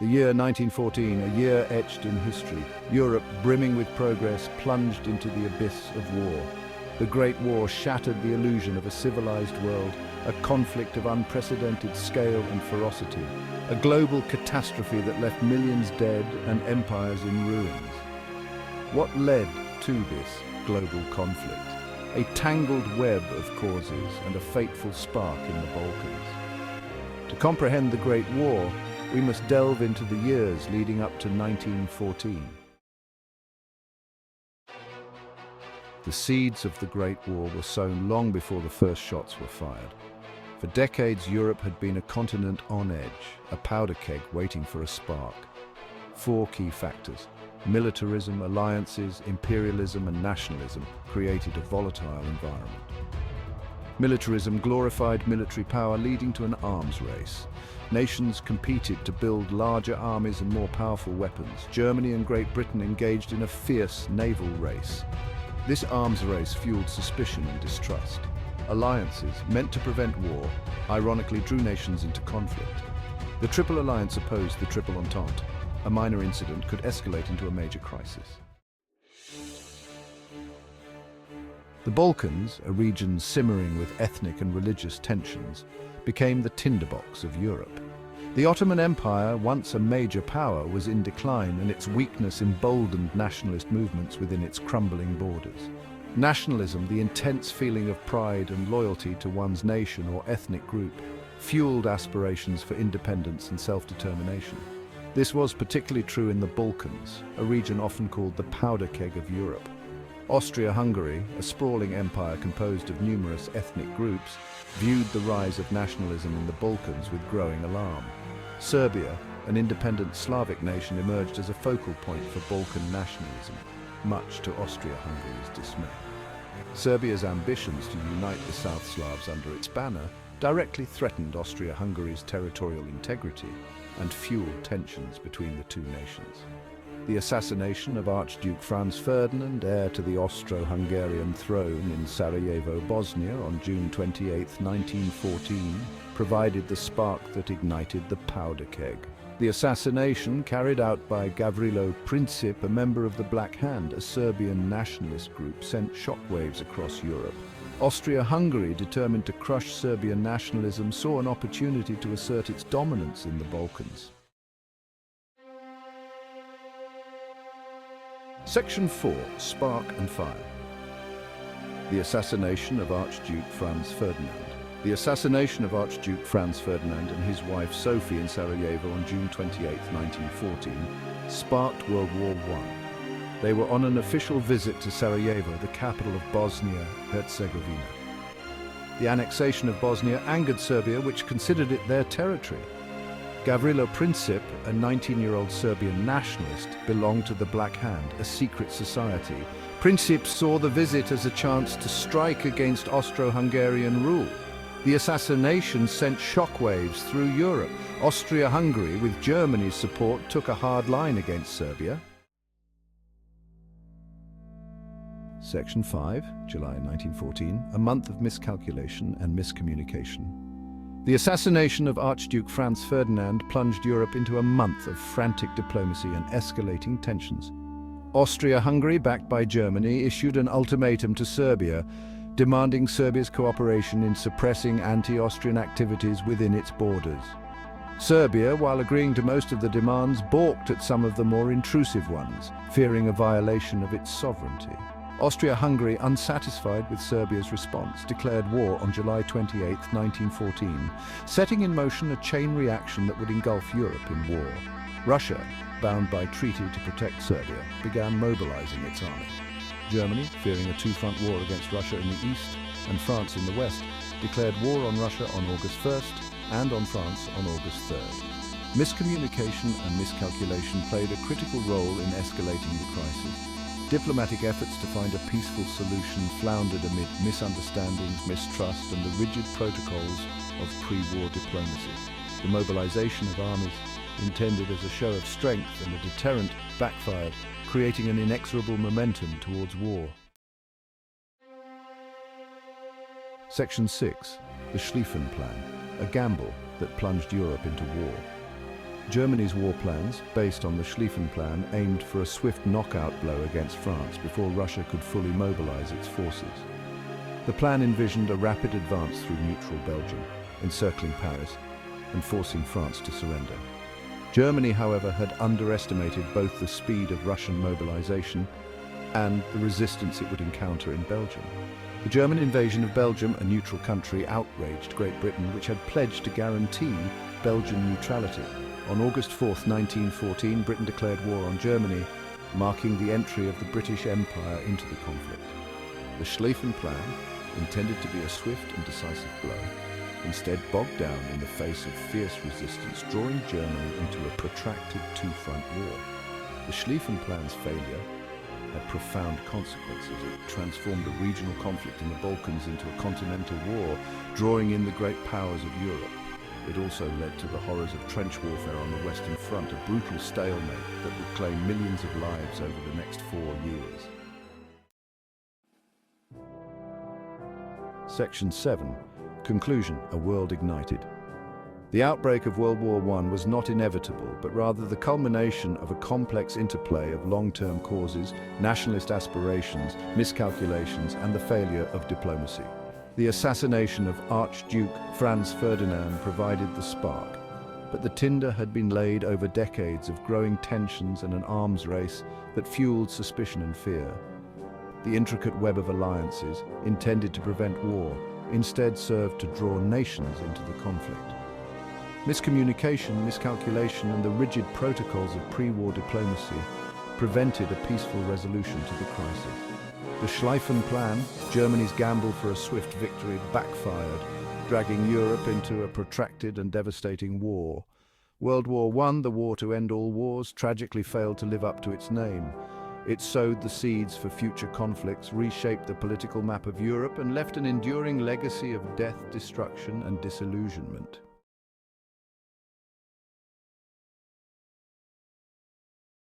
The year 1914, a year etched in history. Europe, brimming with progress, plunged into the abyss of war. The Great War shattered the illusion of a civilized world, a conflict of unprecedented scale and ferocity, a global catastrophe that left millions dead and empires in ruins. What led to this global conflict? A tangled web of causes and a fateful spark in the Balkans. To comprehend the Great War, we must delve into the years leading up to 1914. The seeds of the Great War were sown long before the first shots were fired. For decades, Europe had been a continent on edge, a powder keg waiting for a spark. Four key factors: militarism, alliances, imperialism, and nationalism created a volatile environment. Militarism glorified military power, leading to an arms race. Nations competed to build larger armies and more powerful weapons. Germany and Great Britain engaged in a fierce naval race. This arms race fueled suspicion and distrust. Alliances, meant to prevent war, ironically drew nations into conflict. The Triple Alliance opposed the Triple Entente. A minor incident could escalate into a major crisis. The Balkans, a region simmering with ethnic and religious tensions, became the tinderbox of Europe. The Ottoman Empire, once a major power, was in decline, and its weakness emboldened nationalist movements within its crumbling borders. Nationalism, the intense feeling of pride and loyalty to one's nation or ethnic group, fueled aspirations for independence and self-determination. This was particularly true in the Balkans, a region often called the powder keg of Europe. Austria-Hungary, a sprawling empire composed of numerous ethnic groups, viewed the rise of nationalism in the Balkans with growing alarm. Serbia, an independent Slavic nation, emerged as a focal point for Balkan nationalism, much to Austria-Hungary's dismay. Serbia's ambitions to unite the South Slavs under its banner directly threatened Austria-Hungary's territorial integrity and fueled tensions between the two nations. The assassination of Archduke Franz Ferdinand, heir to the Austro-Hungarian throne in Sarajevo, Bosnia, on June 28, 1914, provided the spark that ignited the powder keg. The assassination, carried out by Gavrilo Princip, a member of the Black Hand, a Serbian nationalist group, sent shockwaves across Europe. Austria-Hungary, determined to crush Serbian nationalism, saw an opportunity to assert its dominance in the Balkans. Section 4. Spark and Fire. The assassination of Archduke Franz Ferdinand. The assassination of Archduke Franz Ferdinand and his wife Sophie in Sarajevo on June 28, 1914, sparked World War I. They were on an official visit to Sarajevo, the capital of Bosnia-Herzegovina. The annexation of Bosnia angered Serbia, which considered it their territory. Gavrilo Princip, a 19-year-old Serbian nationalist, belonged to the Black Hand, a secret society. Princip saw the visit as a chance to strike against Austro-Hungarian rule. The assassination sent shockwaves through Europe. Austria-Hungary, with Germany's support, took a hard line against Serbia. Section 5, July 1914, a month of miscalculation and miscommunication. The assassination of Archduke Franz Ferdinand plunged Europe into a month of frantic diplomacy and escalating tensions. Austria-Hungary, backed by Germany, issued an ultimatum to Serbia, demanding Serbia's cooperation in suppressing anti-Austrian activities within its borders. Serbia, while agreeing to most of the demands, balked at some of the more intrusive ones, fearing a violation of its sovereignty. Austria-Hungary, unsatisfied with Serbia's response, declared war on July 28, 1914, setting in motion a chain reaction that would engulf Europe in war. Russia, bound by treaty to protect Serbia, began mobilizing its army. Germany, fearing a two-front war against Russia in the east and France in the west, declared war on Russia on August 1st and on France on August 3rd. Miscommunication and miscalculation played a critical role in escalating the crisis. Diplomatic efforts to find a peaceful solution floundered amid misunderstandings, mistrust, and the rigid protocols of pre-war diplomacy. The mobilization of armies, intended as a show of strength and a deterrent, backfired, creating an inexorable momentum towards war. Section 6. The Schlieffen Plan, a gamble that plunged Europe into war. Germany's war plans, based on the Schlieffen Plan, aimed for a swift knockout blow against France before Russia could fully mobilize its forces. The plan envisioned a rapid advance through neutral Belgium, encircling Paris and forcing France to surrender. Germany, however, had underestimated both the speed of Russian mobilization and the resistance it would encounter in Belgium. The German invasion of Belgium, a neutral country, outraged Great Britain, which had pledged to guarantee Belgian neutrality. On August 4, 1914, Britain declared war on Germany, marking the entry of the British Empire into the conflict. The Schlieffen Plan, intended to be a swift and decisive blow, instead bogged down in the face of fierce resistance, drawing Germany into a protracted two-front war. The Schlieffen Plan's failure had profound consequences. It transformed a regional conflict in the Balkans into a continental war, drawing in the great powers of Europe. It also led to the horrors of trench warfare on the Western Front, a brutal stalemate that would claim millions of lives over the next 4 years. Section 7. Conclusion: A world ignited. The outbreak of World War I was not inevitable, but rather the culmination of a complex interplay of long-term causes, nationalist aspirations, miscalculations, and the failure of diplomacy. The assassination of Archduke Franz Ferdinand provided the spark, but the tinder had been laid over decades of growing tensions and an arms race that fueled suspicion and fear. The intricate web of alliances, intended to prevent war, instead served to draw nations into the conflict. Miscommunication, miscalculation, and the rigid protocols of pre-war diplomacy prevented a peaceful resolution to the crisis. The Schlieffen Plan, Germany's gamble for a swift victory, backfired, dragging Europe into a protracted and devastating war. World War I, the war to end all wars, tragically failed to live up to its name. It sowed the seeds for future conflicts, reshaped the political map of Europe, and left an enduring legacy of death, destruction, and disillusionment.